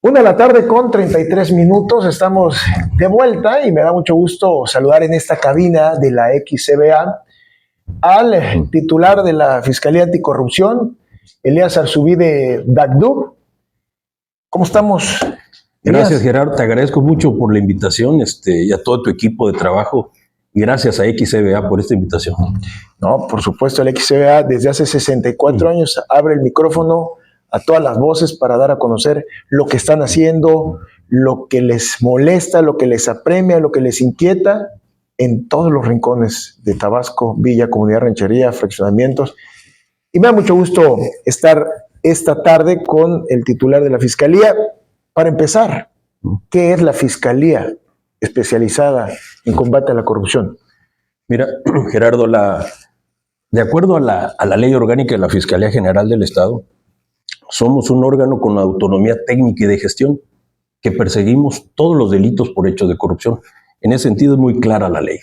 Una de la tarde con 33 minutos, estamos de vuelta y me da mucho gusto saludar en esta cabina de la XCBA al titular de la Fiscalía Anticorrupción, Elías Arzubide Dagdub. ¿Cómo estamos, Elías? Gracias, Gerardo. Te agradezco mucho por la invitación y a todo tu equipo de trabajo. Y gracias a XCBA por esta invitación. No, por supuesto, el XCBA desde hace 64 años abre el micrófono a todas las voces para dar a conocer lo que están haciendo, lo que les molesta, lo que les apremia, lo que les inquieta en todos los rincones de Tabasco, Villa, Comunidad Ranchería, fraccionamientos. Y me da mucho gusto estar esta tarde con el titular de la Fiscalía. Para empezar, ¿qué es la Fiscalía especializada en combate a la corrupción? Mira, Gerardo, de acuerdo a la Ley Orgánica de la Fiscalía General del Estado, somos un órgano con autonomía técnica y de gestión que perseguimos todos los delitos por hechos de corrupción. En ese sentido es muy clara la ley.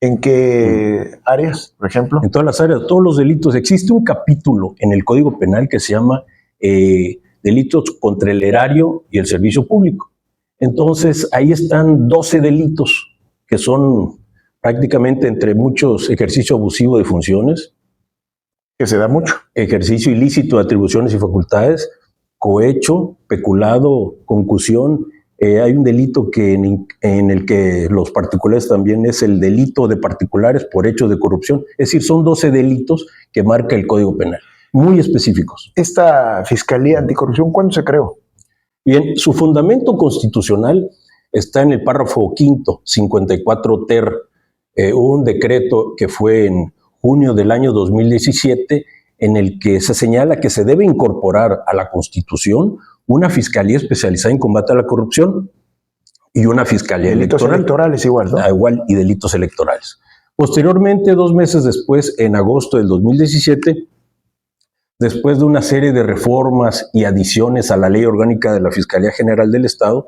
¿En qué áreas, por ejemplo? En todas las áreas, todos los delitos. Existe un capítulo en el Código Penal que se llama delitos contra el erario y el servicio público. Entonces, ahí están 12 delitos que son prácticamente, entre muchos, ejercicio abusivo de funciones, que se da mucho, ejercicio ilícito de atribuciones y facultades, cohecho, peculado, concusión. Hay un delito en el que los particulares también es el delito de particulares por hechos de corrupción. Es decir, son 12 delitos que marca el Código Penal, muy específicos. ¿Esta Fiscalía Anticorrupción cuándo se creó? Bien, su fundamento constitucional está en el párrafo quinto, 54 ter, un decreto que fue en junio del año 2017, en el que se señala que se debe incorporar a la Constitución una Fiscalía especializada en combate a la corrupción y una Fiscalía delitos electorales igual, ¿no? Igual, y delitos electorales. Posteriormente, 2 meses después, en agosto del 2017, después de una serie de reformas y adiciones a la Ley Orgánica de la Fiscalía General del Estado,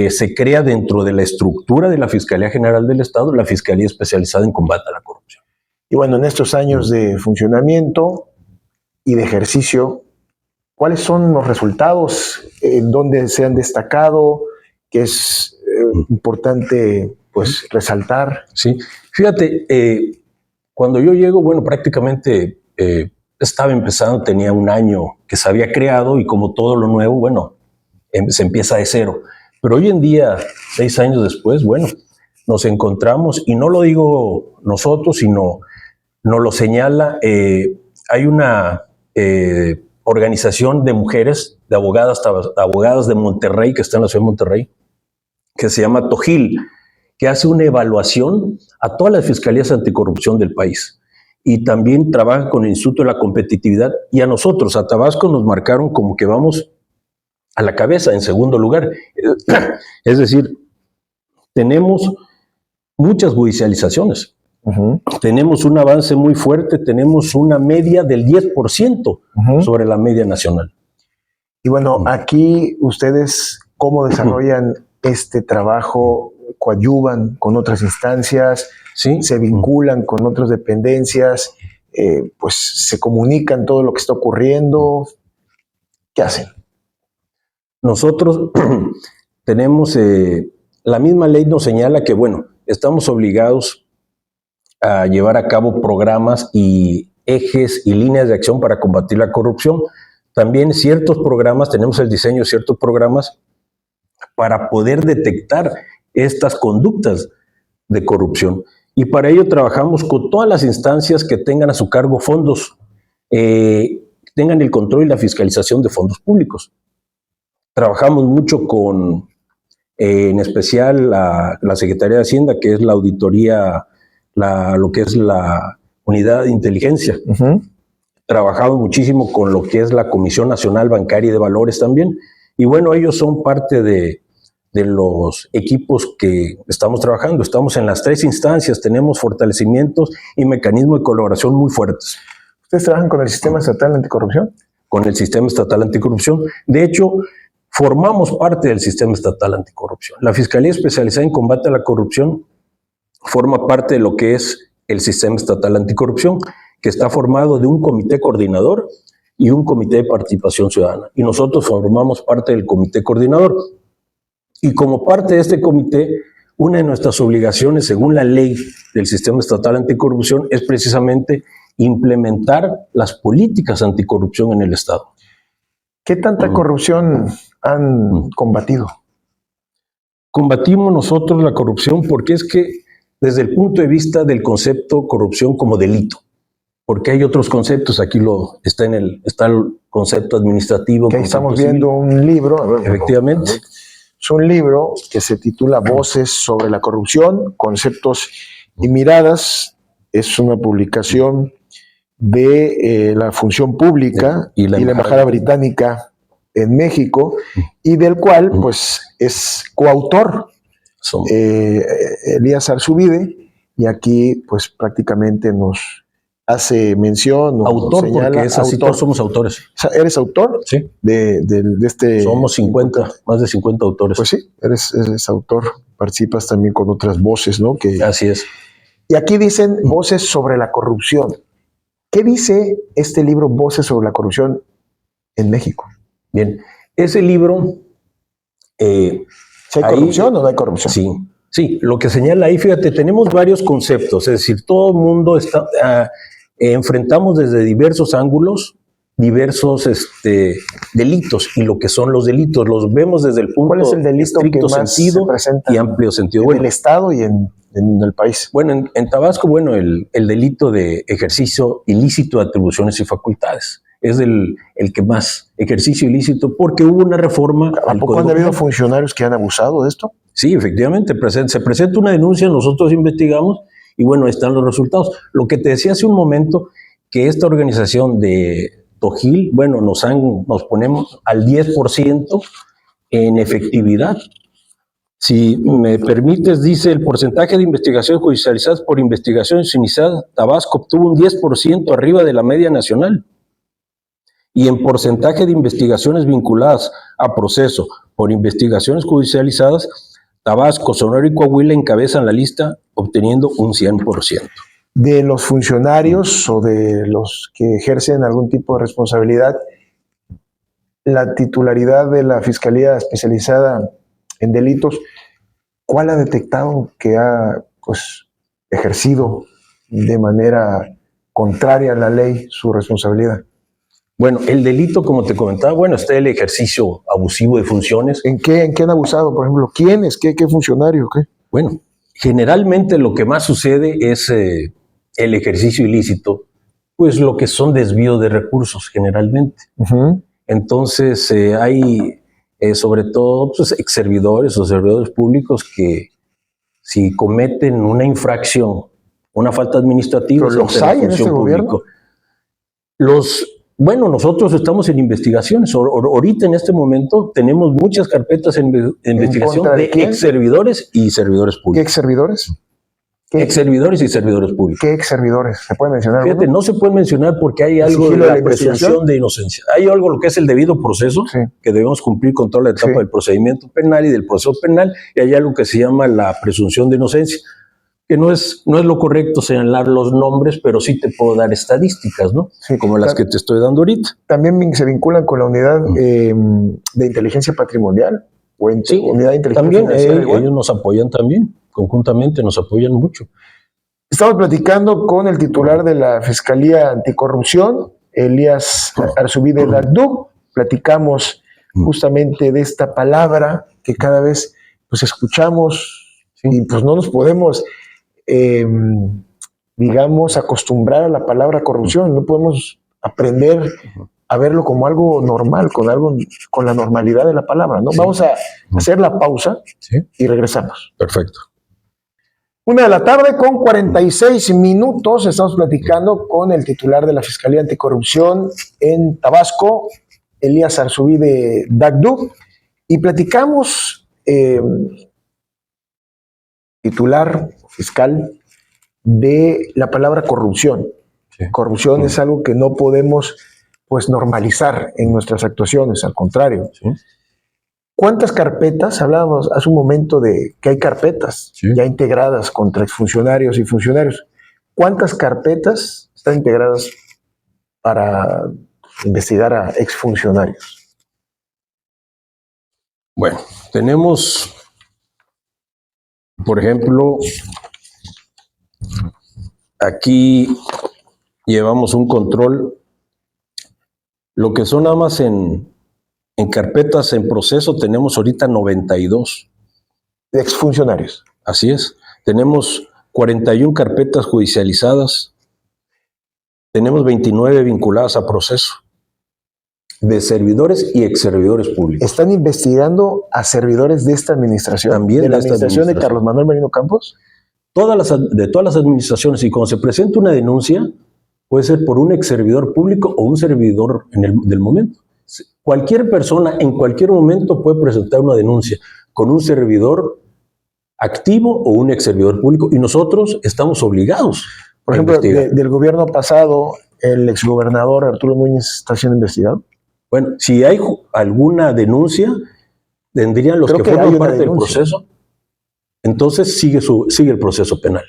se crea dentro de la estructura de la Fiscalía General del Estado la Fiscalía Especializada en Combate a la Corrupción. Y bueno, en estos años de funcionamiento y de ejercicio, ¿cuáles son los resultados? ¿Dónde se han destacado? ¿Qué es importante resaltar? Sí, fíjate, cuando yo llego, prácticamente estaba empezando, tenía un año que se había creado y como todo lo nuevo, se empieza de cero. Pero hoy en día, 6 años después, nos encontramos, y no lo digo nosotros, sino nos lo señala, hay una organización de mujeres, de abogadas de Monterrey, que está en la ciudad de Monterrey, que se llama TOGIL, que hace una evaluación a todas las fiscalías anticorrupción del país. Y también trabaja con el Instituto de la Competitividad, y a nosotros, a Tabasco, nos marcaron como que vamos a la cabeza, en segundo lugar. Es decir, tenemos muchas judicializaciones. Tenemos un avance muy fuerte, tenemos una media del 10% sobre la media nacional. Y aquí ustedes, ¿cómo desarrollan este trabajo? ¿Coadyuvan con otras instancias? ¿Sí? ¿Se vinculan con otras dependencias? ¿Se comunican todo lo que está ocurriendo? ¿Qué hacen? Nosotros tenemos, la misma ley nos señala que, estamos obligados a llevar a cabo programas y ejes y líneas de acción para combatir la corrupción. También ciertos programas, tenemos el diseño de ciertos programas para poder detectar estas conductas de corrupción. Y para ello trabajamos con todas las instancias que tengan a su cargo fondos, tengan el control y la fiscalización de fondos públicos. Trabajamos mucho con, en especial, la Secretaría de Hacienda, que es la auditoría, lo que es la unidad de inteligencia. Trabajamos muchísimo con lo que es la Comisión Nacional Bancaria y de Valores también. Y ellos son parte de los equipos que estamos trabajando. Estamos en las 3 instancias, tenemos fortalecimientos y mecanismos de colaboración muy fuertes. ¿Ustedes trabajan con el Sistema Estatal Anticorrupción? Con el Sistema Estatal Anticorrupción. De hecho, formamos parte del Sistema Estatal Anticorrupción. La Fiscalía Especializada en Combate a la Corrupción forma parte de lo que es el Sistema Estatal Anticorrupción, que está formado de un comité coordinador y un comité de participación ciudadana. Y nosotros formamos parte del comité coordinador. Y como parte de este comité, una de nuestras obligaciones, según la ley del Sistema Estatal Anticorrupción, es precisamente implementar las políticas anticorrupción en el Estado. ¿Qué tanta corrupción han combatido? Combatimos nosotros la corrupción porque es que desde el punto de vista del concepto corrupción como delito, porque hay otros conceptos, aquí está el concepto administrativo. Que ahí estamos viendo un libro. Efectivamente. Es un libro que se titula Voces sobre la corrupción, conceptos y miradas. Es una publicación de la Función Pública y la Embajada Británica en México, y del cual pues es coautor Elías Arzubide, y aquí pues prácticamente nos hace mención, nos autor, señala, porque es así, todos somos autores. ¿Eres autor? Sí. De este... Somos 50, más de 50 autores. Pues sí, eres autor, participas también con otras voces, ¿no? Así es. Y aquí dicen voces sobre la corrupción. ¿Qué dice este libro, Voces sobre la corrupción en México? Bien, ese libro... ¿Si hay corrupción o no hay corrupción? Sí. Sí, lo que señala ahí, fíjate, tenemos varios conceptos, es decir, todo el mundo enfrentamos desde diversos ángulos, diversos delitos, y lo que son los delitos, los vemos desde el punto ¿cuál es el delito estricto que más sentido se presenta y amplio sentido? En el Estado y en el país. Bueno, en Tabasco, bueno, el delito de ejercicio ilícito de atribuciones y facultades. Es el que más, ejercicio ilícito, porque hubo una reforma. ¿A poco han habido funcionarios que han abusado de esto? Sí, efectivamente, se presenta una denuncia, nosotros investigamos y bueno, están los resultados. Lo que te decía hace un momento, que esta organización de Tojil, bueno, nos ponemos al 10% en efectividad. Si me permites, dice, el porcentaje de investigaciones judicializadas por investigaciones iniciadas, Tabasco obtuvo un 10% arriba de la media nacional. Y en porcentaje de investigaciones vinculadas a proceso por investigaciones judicializadas, Tabasco, Sonora y Coahuila encabezan la lista obteniendo un 100%. De los funcionarios o de los que ejercen algún tipo de responsabilidad, la titularidad de la Fiscalía Especializada en Delitos, ¿cuál ha detectado que ha ejercido de manera contraria a la ley su responsabilidad? Bueno, el delito, como te comentaba, bueno, está el ejercicio abusivo de funciones. ¿En qué han abusado, por ejemplo? ¿Quiénes? ¿Qué funcionario? ¿Qué? Bueno, generalmente lo que más sucede es el ejercicio ilícito, pues lo que son desvíos de recursos, generalmente. Entonces, hay sobre todo pues, exservidores o servidores públicos que si cometen una infracción, una falta administrativa... ¿Pero los hay en este gobierno? Bueno, nosotros estamos en investigaciones. Ahorita, en este momento, tenemos muchas carpetas en investigación de exservidores y servidores públicos. ¿Qué exservidores? Exservidores y servidores públicos. ¿Qué exservidores? ¿Se puede mencionar? Fíjate, no se puede mencionar porque hay algo de la presunción de inocencia. Hay algo, lo que es el debido proceso, que debemos cumplir con toda la etapa del procedimiento penal y del proceso penal, y hay algo que se llama la presunción de inocencia, que no es lo correcto señalar los nombres, pero sí te puedo dar estadísticas, ¿no? Sí, como las que te estoy dando ahorita. ¿También se vinculan con la unidad de inteligencia patrimonial? ¿O unidad de inteligencia también ellos nos apoyan también, conjuntamente nos apoyan mucho. Estamos platicando con el titular de la Fiscalía Anticorrupción, Elías Arzubide Dagdú. Platicamos justamente de esta palabra que cada vez pues escuchamos y pues no nos podemos digamos, acostumbrar a la palabra corrupción. No podemos aprender a verlo como algo normal, con la normalidad de la palabra, ¿no? Vamos a hacer la pausa y regresamos. Perfecto. 1:46 p.m. Estamos platicando con el titular de la Fiscalía Anticorrupción en Tabasco, Elías Arzubide Dagdú, y platicamos titular fiscal de la palabra corrupción. Corrupción es algo que no podemos pues normalizar en nuestras actuaciones, al contrario. ¿Cuántas carpetas? Hablábamos hace un momento de que hay carpetas ya integradas contra exfuncionarios y funcionarios. ¿Cuántas carpetas están integradas para investigar a exfuncionarios? Bueno, tenemos, por ejemplo, aquí llevamos un control, lo que son nada más en carpetas en proceso, tenemos ahorita 92. De exfuncionarios. Así es. Tenemos 41 carpetas judicializadas. Tenemos 29 vinculadas a proceso de servidores y exservidores públicos. ¿Están investigando a servidores de esta administración? También ¿De la de esta administración de administración. Carlos Manuel Merino Campos? De todas las administraciones, y cuando se presenta una denuncia, puede ser por un exservidor público o un servidor del momento. Cualquier persona en cualquier momento puede presentar una denuncia con un servidor activo o un exservidor público, y nosotros estamos obligados. Por ejemplo, del gobierno pasado, el exgobernador Arturo Núñez está siendo investigado. Bueno, si hay alguna denuncia, tendrían los que forman parte del proceso, entonces sigue el proceso penal.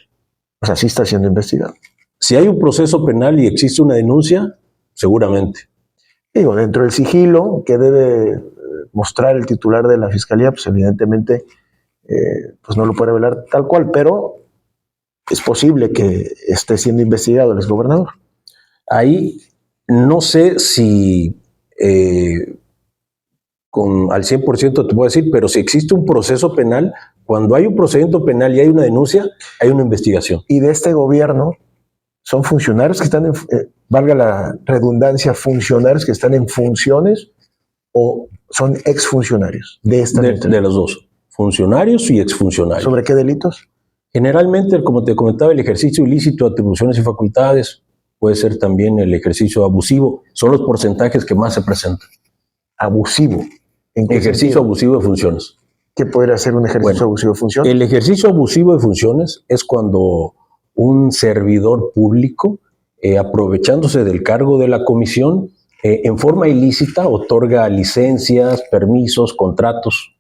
O sea, sí está siendo investigado. Si hay un proceso penal y existe una denuncia, seguramente. Digo, dentro del sigilo que debe mostrar el titular de la Fiscalía, pues evidentemente pues no lo puede revelar tal cual, pero es posible que esté siendo investigado el exgobernador. Ahí no sé si al 100% te puedo decir, pero si existe un proceso penal, cuando hay un procedimiento penal y hay una denuncia, hay una investigación. Y de este gobierno, ¿son funcionarios que están, valga la redundancia, funcionarios que están en funciones o son exfuncionarios de esta de los dos, funcionarios y exfuncionarios? ¿Sobre qué delitos? Generalmente, como te comentaba, el ejercicio ilícito de atribuciones y facultades, puede ser también el ejercicio abusivo, son los porcentajes que más se presentan. ¿Abusivo? ¿En qué ejercicio sentido? Abusivo de funciones. ¿Qué podría ser un ejercicio abusivo de funciones? El ejercicio abusivo de funciones es cuando un servidor público, aprovechándose del cargo de la comisión, en forma ilícita otorga licencias, permisos, contratos,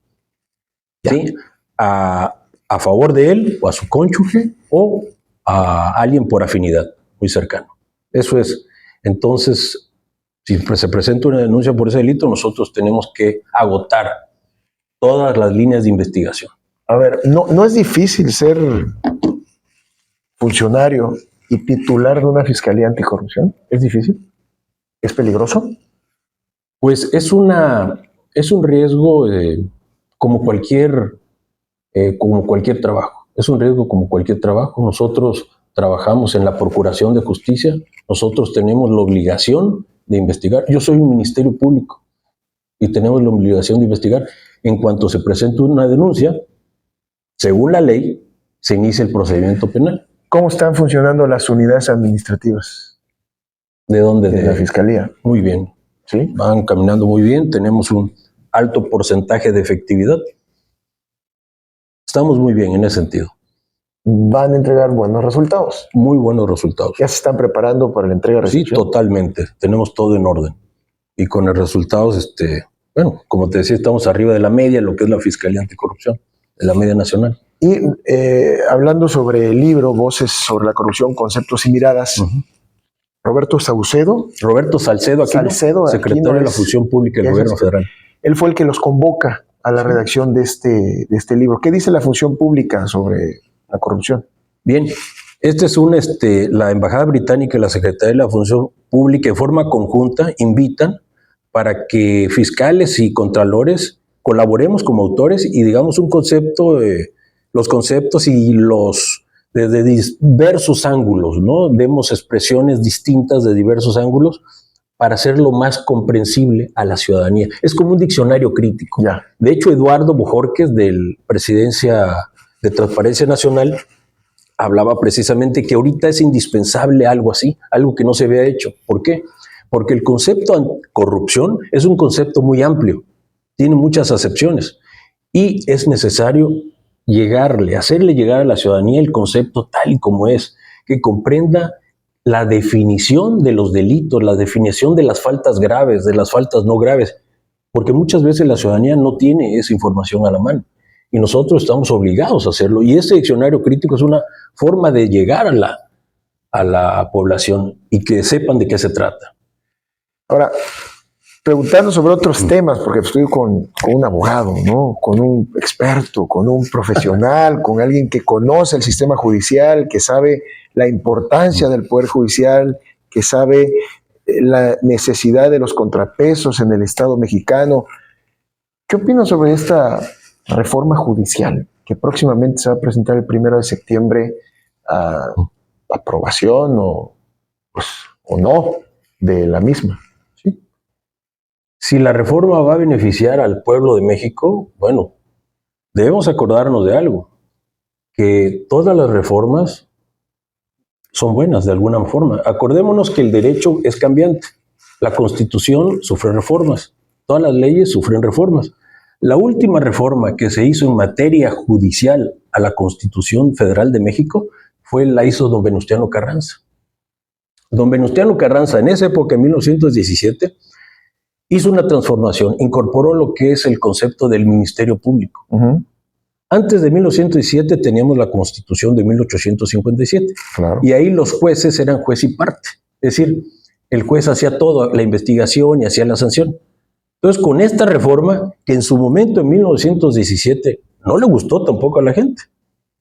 ¿sí? A favor de él o a su cónyuge o a alguien por afinidad muy cercano. Eso es. Entonces, si se presenta una denuncia por ese delito, nosotros tenemos que agotar todas las líneas de investigación. A ver, no es difícil ser funcionario y titular de una fiscalía anticorrupción. ¿Es difícil? ¿Es peligroso? Pues es un riesgo como cualquier trabajo. Es un riesgo como cualquier trabajo. Nosotros trabajamos en la Procuración de Justicia. Nosotros tenemos la obligación de investigar. Yo soy un ministerio público y tenemos la obligación de investigar. En cuanto se presente una denuncia, según la ley, se inicia el procedimiento penal. ¿Cómo están funcionando las unidades administrativas? ¿De dónde? De la Fiscalía. Muy bien. ¿Sí? Van caminando muy bien. Tenemos un alto porcentaje de efectividad. Estamos muy bien en ese sentido. ¿Van a entregar buenos resultados? Muy buenos resultados. ¿Ya se están preparando para la entrega de recepción? Sí, totalmente. Tenemos todo en orden. Y con los resultados, bueno, como te decía, estamos arriba de la media, lo que es la Fiscalía Anticorrupción, de la media nacional. Y hablando sobre el libro, Voces sobre la corrupción, conceptos y miradas, Roberto Salcedo, secretario de la Función Pública del Gobierno Federal. Él fue el que los convoca a la redacción de este libro. ¿Qué dice la Función Pública sobre la corrupción? Bien, este es la Embajada Británica y la Secretaría de la Función Pública en forma conjunta invitan para que fiscales y contralores colaboremos como autores y digamos un concepto, los conceptos y desde diversos ángulos, ¿no? Demos expresiones distintas de diversos ángulos para hacerlo más comprensible a la ciudadanía. Es como un diccionario crítico. Ya. De hecho, Eduardo Bojorquez, de Presidencia de Transparencia Nacional, hablaba precisamente que ahorita es indispensable algo así, algo que no se había hecho. ¿Por qué? Porque el concepto de corrupción es un concepto muy amplio, tiene muchas acepciones y es necesario hacerle llegar a la ciudadanía el concepto tal y como es, que comprenda la definición de los delitos, la definición de las faltas graves, de las faltas no graves, porque muchas veces la ciudadanía no tiene esa información a la mano y nosotros estamos obligados a hacerlo. Y este diccionario crítico es una forma de llegar a la población y que sepan de qué se trata. Ahora, preguntando sobre otros temas, porque estoy con un abogado, ¿no? Con un experto, con un profesional, con alguien que conoce el sistema judicial, que sabe la importancia del Poder Judicial, que sabe la necesidad de los contrapesos en el Estado mexicano. ¿Qué opinas sobre esta reforma judicial que próximamente se va a presentar el 1 de septiembre a aprobación o no de la misma? Sí. Si la reforma va a beneficiar al pueblo de México, bueno, debemos acordarnos de algo, que todas las reformas son buenas de alguna forma. Acordémonos que el derecho es cambiante. La Constitución sufre reformas, todas las leyes sufren reformas. La última reforma que se hizo en materia judicial a la Constitución Federal de México la hizo don Venustiano Carranza. Don Venustiano Carranza, en esa época, en 1917, hizo una transformación, incorporó lo que es el concepto del Ministerio Público. Antes de 1917 teníamos la Constitución de 1857, claro. Y ahí los jueces eran juez y parte, es decir, el juez hacía toda la investigación y hacía la sanción. Entonces, con esta reforma, que en su momento, en 1917, no le gustó tampoco a la gente,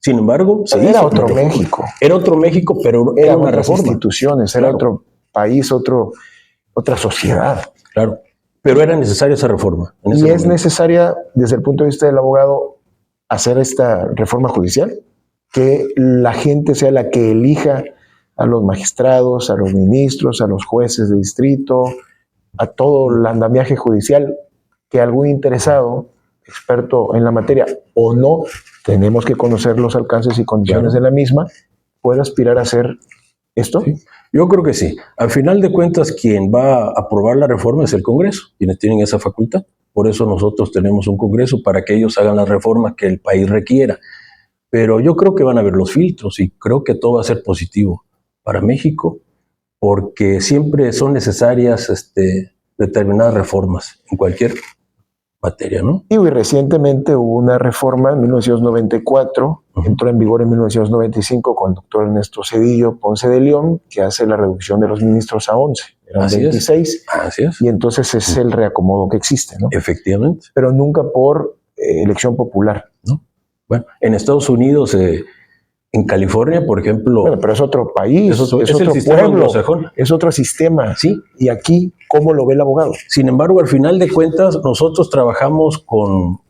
sin embargo, se era hizo otro México. Era otro México, pero era una otras reforma. Instituciones, claro. Era otro país, otra sociedad. Claro, pero era necesaria esa reforma. ¿Y momento es necesaria, desde el punto de vista del abogado, hacer esta reforma judicial? Que la gente sea la que elija a los magistrados, a los ministros, a los jueces de distrito, a todo el andamiaje judicial, que algún interesado, experto en la materia o no, tenemos que conocer los alcances y condiciones de la misma, pueda aspirar a hacer esto. Sí. Yo creo que sí. Al final de cuentas, quien va a aprobar la reforma es el Congreso, quienes tienen esa facultad. Por eso nosotros tenemos un Congreso, para que ellos hagan las reformas que el país requiera. Pero yo creo que van a haber los filtros y creo que todo va a ser positivo para México, porque siempre son necesarias determinadas reformas en cualquier materia, ¿no? Y recientemente hubo una reforma en 1994, entró en vigor en 1995 con el doctor Ernesto Zedillo Ponce de León, que hace la reducción de los ministros a 11, eran 26, Así es. Y entonces es el reacomodo que existe, ¿no? Efectivamente. Pero nunca por elección popular. ¿No? Bueno, en Estados Unidos, en California, por ejemplo... Bueno, pero es otro país, es otro pueblo, es otro sistema. Sí. Y aquí, ¿cómo lo ve el abogado? Sin embargo, al final de cuentas, nosotros trabajamos con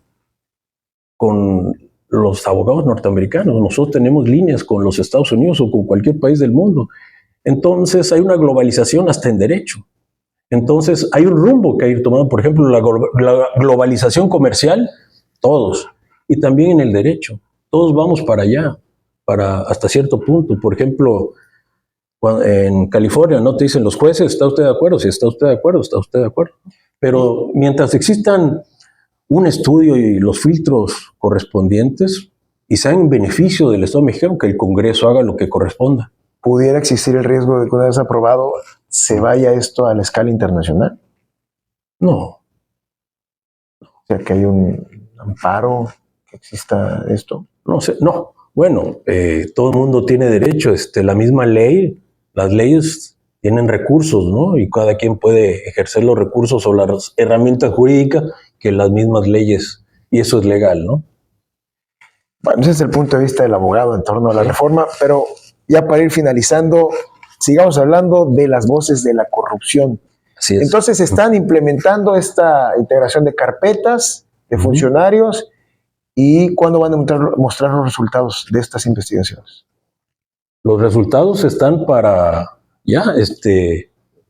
los abogados norteamericanos. Nosotros tenemos líneas con los Estados Unidos o con cualquier país del mundo. Entonces, hay una globalización hasta en derecho. Entonces, hay un rumbo que hay tomado. Por ejemplo, la globalización comercial, todos. Y también en el derecho. Todos vamos para allá, hasta cierto punto. Por ejemplo, en California no te dicen los jueces, ¿está usted de acuerdo? Si está usted de acuerdo, está usted de acuerdo. Pero mientras existan un estudio y los filtros correspondientes y sean en beneficio del Estado mexicano, que el Congreso haga lo que corresponda. ¿Pudiera existir el riesgo de que una vez aprobado se vaya esto a la escala internacional? No. O sea, que hay un amparo, que exista esto. No sé, no. Bueno, todo el mundo tiene derecho, la misma ley, las leyes tienen recursos, ¿no? Y cada quien puede ejercer los recursos o las herramientas jurídicas que las mismas leyes, y eso es legal, ¿no? Bueno, ese es el punto de vista del abogado en torno a la reforma, pero ya para ir finalizando, sigamos hablando de las voces de la corrupción. Así es. Entonces, están implementando esta integración de carpetas, de funcionarios, ¿y cuándo van a mostrar los resultados de estas investigaciones? Los resultados están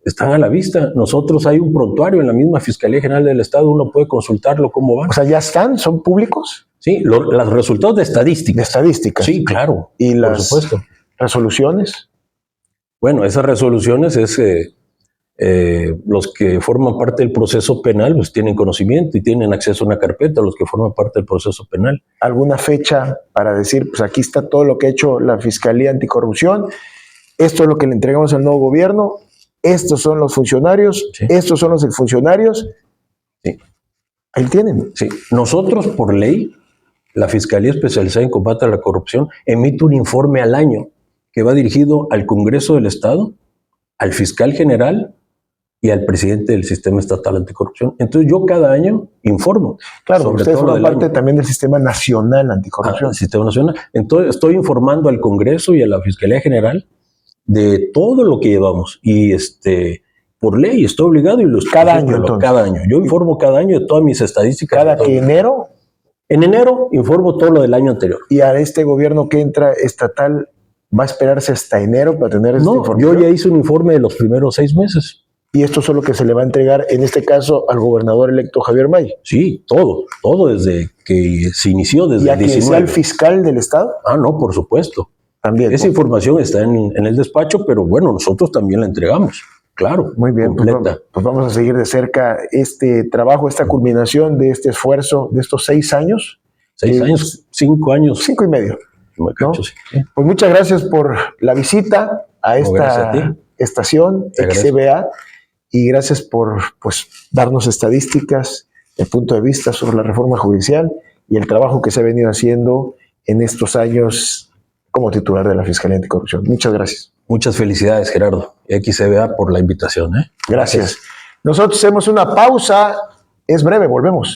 están a la vista. Nosotros hay un prontuario en la misma Fiscalía General del Estado, uno puede consultarlo cómo va. O sea, ¿ya están? ¿Son públicos? Sí, los resultados de estadística. De estadísticas. Sí, claro. ¿Y las por supuesto. resoluciones? Bueno, esas resoluciones los que forman parte del proceso penal pues tienen conocimiento y tienen acceso a una carpeta, los que forman parte del proceso penal. ¿Alguna fecha para decir, pues aquí está todo lo que ha hecho la Fiscalía Anticorrupción, esto es lo que le entregamos al nuevo gobierno, estos son los funcionarios, sí. Estos son los exfuncionarios? Sí. Ahí tienen. Sí. Nosotros, por ley, la Fiscalía Especializada en Combate a la Corrupción emite un informe al año que va dirigido al Congreso del Estado, al Fiscal General y al presidente del Sistema Estatal Anticorrupción. Entonces yo cada año informo. Claro, ustedes forman parte también del Sistema Nacional Anticorrupción. El Sistema Nacional. Entonces estoy informando al Congreso y a la Fiscalía General de todo lo que llevamos. Y por ley estoy obligado y los cada año, entonces. Cada año. Yo informo cada año de todas mis estadísticas. ¿Cada que enero? En enero informo todo lo del año anterior. ¿Y a este gobierno que entra estatal va a esperarse hasta enero para tener esta información? Yo ya hice un informe de los primeros 6 meses. ¿Y esto solo que se le va a entregar, en este caso, al gobernador electo Javier May? Sí, todo desde que se inició, desde ¿Y a el 19. quien sea el fiscal del Estado? No, por supuesto. También. Esa información está en el despacho, pero bueno, nosotros también la entregamos. Claro. Muy bien, pues vamos a seguir de cerca este trabajo, esta culminación de este esfuerzo de estos 6 años. 6 años, 5 años. 5 y medio. ¿No? Sí. Pues muchas gracias por la visita a esta estación XCBA y gracias por darnos estadísticas, el punto de vista sobre la reforma judicial y el trabajo que se ha venido haciendo en estos años como titular de la Fiscalía Anticorrupción. Muchas gracias. Muchas felicidades, Gerardo. XCBA por la invitación. Gracias. Nosotros hacemos una pausa. Es breve, volvemos.